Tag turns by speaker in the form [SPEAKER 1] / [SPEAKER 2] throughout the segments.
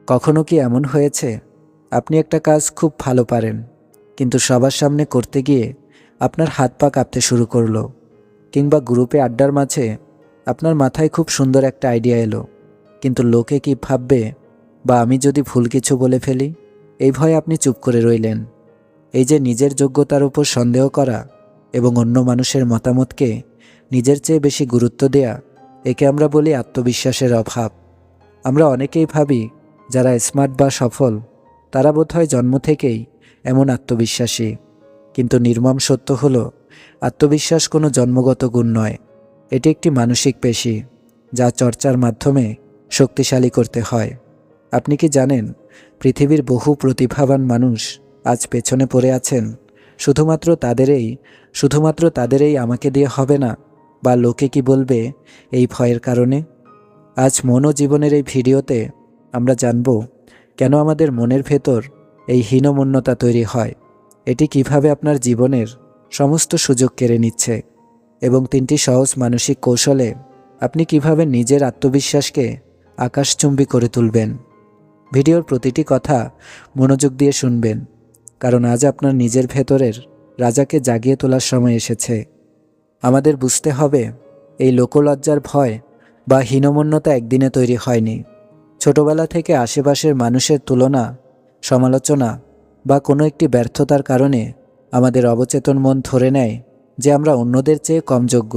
[SPEAKER 1] কখনো কি এমন হয়েছে আপনি একটা কাজ খুব ভালো পারেন, কিন্তু সবার সামনে করতে গিয়ে আপনার হাত পা কাঁপতে শুরু করলো? কিংবা গ্রুপে আড্ডার মাঝে আপনার মাথায় খুব সুন্দর একটা আইডিয়া এলো, কিন্তু লোকে কি ভাববে বা আমি যদি ভুল কিছু বলে ফেলি, এই ভয়ে আপনি চুপ করে রইলেন। এই যে নিজের যোগ্যতার উপর সন্দেহ করা এবং অন্য মানুষের মতামতকে নিজের চেয়ে বেশি গুরুত্ব দেয়া, একে আমরা বলি আত্মবিশ্বাসের অভাব। আমরা অনেকেই ভাবি যারা স্মার্ট বা সফল তারা বোধহয় জন্ম থেকেই এমন আত্মবিশ্বাসী, কিন্তু নির্মম সত্য হলো আত্মবিশ্বাস কোনো জন্মগত গুণ নয়। এটি একটি মানসিক পেশি যা চর্চার মাধ্যমে শক্তিশালী করতে হয়। আপনি কি জানেন পৃথিবীর বহু প্রতিভাবান মানুষ আজ পেছনে পড়ে আছেন শুধুমাত্র তাদেরই আমাকে দিয়ে হবে না বা লোকে কি বলবে এই ভয়ের কারণে? আজ মন ও জীবনের এই ভিডিওতে আমরা জানব কেন আমাদের মনের ভেতর এই হীনমন্যতা তৈরি হয়, এটি কিভাবে আপনার জীবনের সমস্ত সুযোগ কেড়ে নিচ্ছে, এবং 3টি সহজ মানসিক কৌশলে আপনি কিভাবে নিজের আত্মবিশ্বাসকে আকাশচুম্বী করে তুলবেন। ভিডিওর প্রতিটি কথা মনোযোগ দিয়ে শুনবেন, কারণ আজ আপনার নিজের ভেতরের রাজাকে জাগিয়ে তোলার সময় এসেছে। আমাদের বুঝতে হবে এই লোকলজ্জার ভয় বা হীনমন্যতা একদিনে তৈরি হয়নি। ছোটবেলা থেকে আশেপাশের মানুষের তুলনা, সমালোচনা বা কোনো একটি ব্যর্থতার কারণে আমাদের অবচেতন মন ধরে নেয় যে আমরা অন্যদের চেয়ে কম যোগ্য।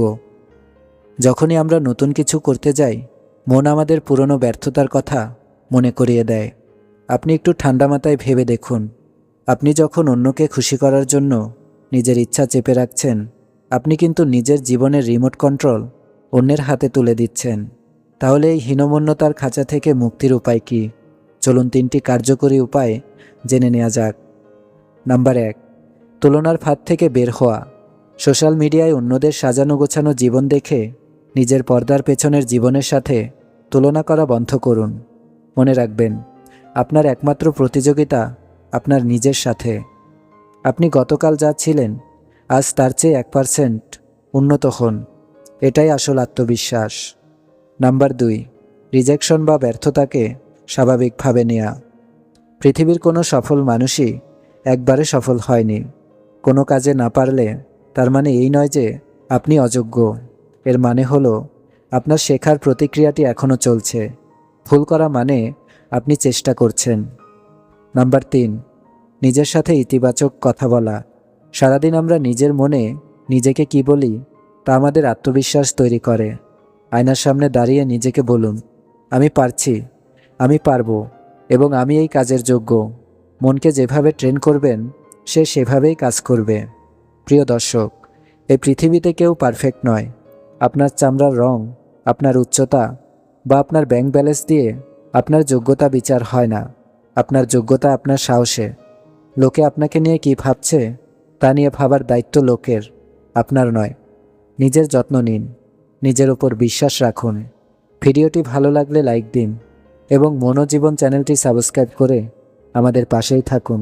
[SPEAKER 1] যখনই আমরা নতুন কিছু করতে যাই, মন আমাদের পুরনো ব্যর্থতার কথা মনে করিয়ে দেয়। আপনি একটু ঠান্ডা মাথায় ভেবে দেখুন, আপনি যখন অন্যকে খুশি করার জন্য নিজের ইচ্ছা চেপে রাখছেন, আপনি কিন্তু নিজের জীবনের রিমোট কন্ট্রোল অন্যের হাতে তুলে দিচ্ছেন। তাহলে এই হীনমন্যতার খাঁচা থেকে মুক্তির উপায় কি? চলুন 3টি কার্যকরী উপায় জেনে নেওয়া যাক। নাম্বার 1, তুলনার ফাঁদ থেকে বের হওয়া। সোশ্যাল মিডিয়ায় অন্যদের সাজানো গোছানো জীবন দেখে নিজের পর্দার পেছনের জীবনের সাথে তুলনা করা বন্ধ করুন। মনে রাখবেন, আপনার একমাত্র প্রতিযোগিতা আপনার নিজের সাথে। আপনি গতকাল যা ছিলেন আজ তার চেয়ে 1% উন্নত হন। এটাই আসল আত্মবিশ্বাস। নাম্বার 2, রিজেকশন বা ব্যর্থতাকে স্বাভাবিকভাবে নেওয়া। পৃথিবীর কোনো সফল মানুষই একবারে সফল হয়নি। কোনো কাজে না পারলে তার মানে এই নয় যে আপনি অযোগ্য। এর মানে হলো আপনার শেখার প্রতিক্রিয়াটি এখনও চলছে। ভুল করা মানে আপনি চেষ্টা করছেন। নাম্বার 3, নিজের সাথে ইতিবাচক কথা বলা। সারাদিন আমরা নিজের মনে নিজেকে কি বলি তা আমাদের আত্মবিশ্বাস তৈরি করে। আয়নার সামনে দাঁড়িয়ে নিজেকে বলুন, আমি পারছি, আমি পারবো এবং আমি এই কাজের যোগ্য। মনকে যেভাবে ট্রেন করবেন সে সেভাবেই কাজ করবে। প্রিয় দর্শক, এই পৃথিবীতে কেউ পারফেক্ট নয়। আপনার চামড়ার রং, আপনার উচ্চতা বা আপনার ব্যাংক ব্যালেন্স দিয়ে আপনার যোগ্যতা বিচার হয় না। আপনার যোগ্যতা আপনার সাহসে। লোকে আপনাকে নিয়ে কি ভাবছে তা নিয়ে ভাবার দায়িত্ব লোকের, আপনার নয়। নিজের যত্ন নিন, নিজের উপর বিশ্বাস রাখুন। ভিডিওটি ভালো লাগলে লাইক দিন এবং মনোজীবন চ্যানেলটি সাবস্ক্রাইব করে আমাদের পাশেই থাকুন।